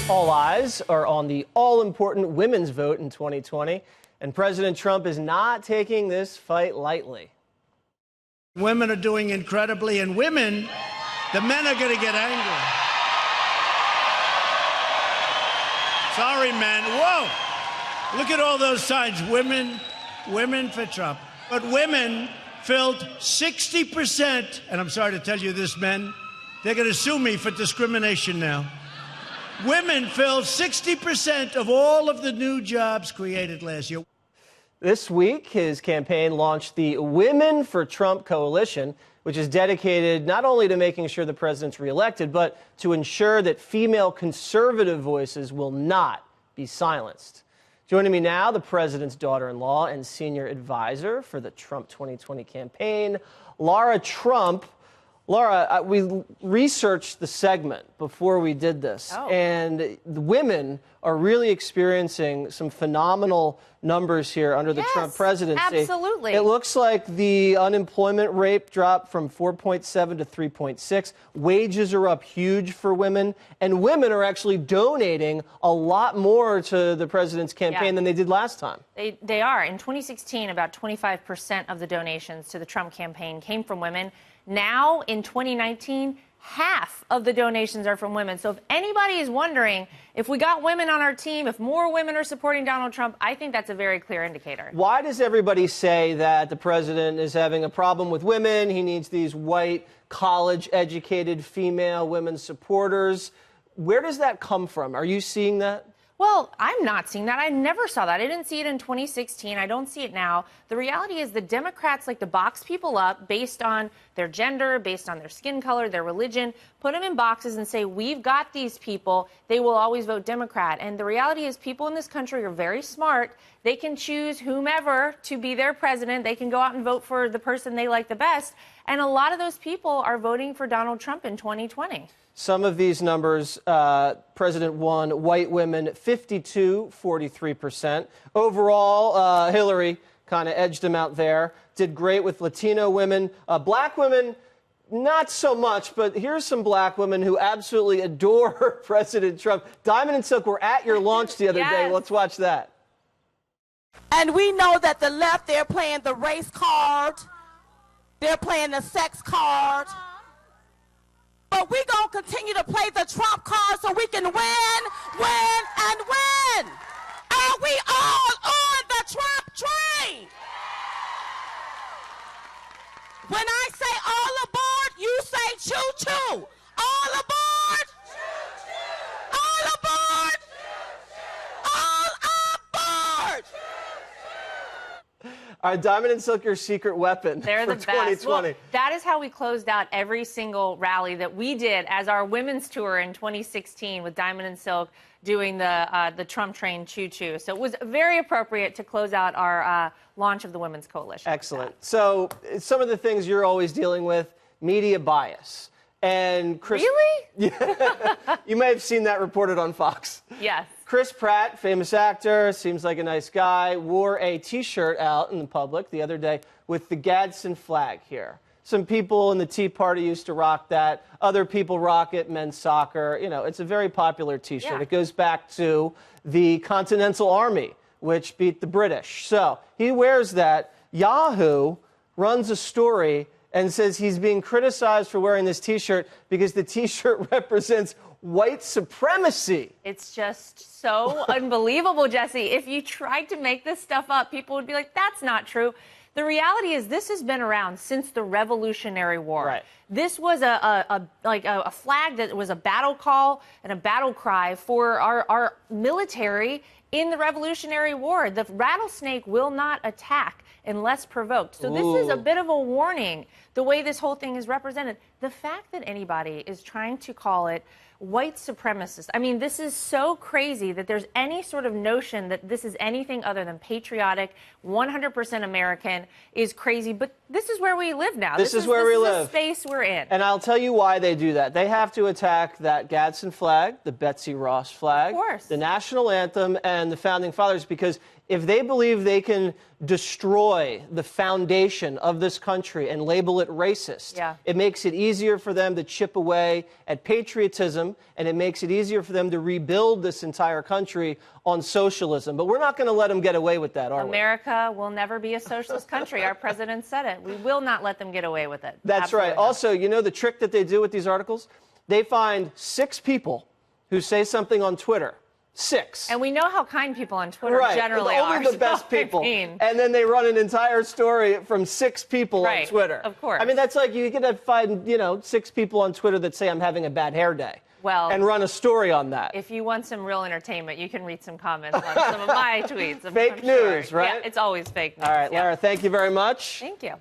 All eyes are on the all-important women's vote in 2020, and President Trump is not taking this fight lightly. Women are doing incredibly, and women, the men are going to get angry. Sorry, men. Whoa! Look at all those signs. Women for Trump. But women filled 60%, and I'm sorry to tell you this, men, they're going to sue me for discrimination now. Women filled 60% of all of the new jobs created last year. This week, his campaign launched the Women for Trump coalition, which is dedicated not only to making sure the president's reelected, but to ensure that female conservative voices will not be silenced. Joining me now, the president's daughter-in-law and senior advisor for the Trump 2020 campaign, Lara Trump. Lara, we researched the segment before we did this, and the women are really experiencing some phenomenal numbers here under the Trump presidency. Absolutely. It looks like the unemployment rate dropped from 4.7 to 3.6. Wages are up huge for women, and women are actually donating a lot more to the president's campaign than they did last time. They are. In 2016, about 25% of the donations to the Trump campaign came from women. Now, in 2019, half of the donations are from women. So if anybody is wondering if we got women on our team, if more women are supporting Donald Trump, I think that's a very clear indicator. Why does everybody say that the president is having a problem with women? He needs these white, college-educated female women supporters. Where does that come from? Are you seeing that? Well, I'm not seeing that. I never saw that. I didn't see it in 2016. I don't see it now. The reality is the Democrats like to box people up based on their gender, based on their skin color, their religion, put them in boxes and say, we've got these people. They will always vote Democrat. And the reality is people in this country are very smart. They can choose whomever to be their president. They can go out and vote for the person they like the best. And a lot of those people are voting for Donald Trump in 2020. Some of these numbers, President won white women 52, 43%. Overall, Hillary kind of edged him out there. Did great with Latino women. Black women, not so much, but here's some black women who absolutely adore President Trump. Diamond and Silk were at your launch the other day. Let's watch that. And we know that the left, they're playing the race card. They're playing the sex card. But we're going to continue to play the Trump card so we can win, and win. Are we all on the Trump train? When I say all aboard, you say choo-choo. All aboard? Choo-choo. All aboard? Choo-choo. All aboard? All right, Diamond and Silk, your secret weapon They're for the 2020. best. Well, that is how we closed out every single rally that we did as our women's tour in 2016 with Diamond and Silk doing the Trump train choo-choo. So it was very appropriate to close out our launch of the Women's Coalition. Excellent. So some of the things you're always dealing with, media bias. And Chris, really? Yeah, you may have seen that reported on Fox. Yes. Chris Pratt, famous actor, seems like a nice guy, wore a T-shirt out in the public the other day with the Gadsden flag here. Some people in the Tea Party used to rock that. Other people rock it, men's soccer. You know, it's a very popular T-shirt. Yeah. It goes back to the Continental Army, which beat the British. So he wears that. Yahoo runs a story and says he's being criticized for wearing this T-shirt because the T-shirt represents white supremacy. It's just so unbelievable, Jesse. If you tried to make this stuff up, people would be like, that's not true. The reality is this has been around since the Revolutionary War. Right. This was a flag that was a battle call and a battle cry for our military in the Revolutionary War. The rattlesnake will not attack unless provoked. So this is a bit of a warning, the way this whole thing is represented. The fact that anybody is trying to call it white supremacist, I mean, this is so crazy that there's any sort of notion that this is anything other than patriotic, 100% American is crazy. But this is where we live now. This is where we live. The space we're in. And I'll tell you why they do that. They have to attack that Gadsden flag, the Betsy Ross flag, Of course. the national anthem, and the Founding Fathers, because if they believe they can destroy the foundation of this country and label it racist, it makes it easier for them to chip away at patriotism, and it makes it easier for them to rebuild this entire country on socialism. But we're not going to let them get away with that, are we? America will never be a socialist country. Our president said it. We will not let them get away with it. That's Absolutely right. not. Also, you know the trick that they do with these articles? They find 6 people who say something on Twitter. 6. And we know how kind people on Twitter generally are. Only the best so, people. I mean, and then they run an entire story from 6 people on Twitter. Of course. I mean, that's like you could find, 6 people on Twitter that say I'm having a bad hair day. Well, and run a story on that. If you want some real entertainment, you can read some comments on some of my tweets. Fake news, right? Yeah, it's always fake news. All right, Lara, thank you very much. Thank you.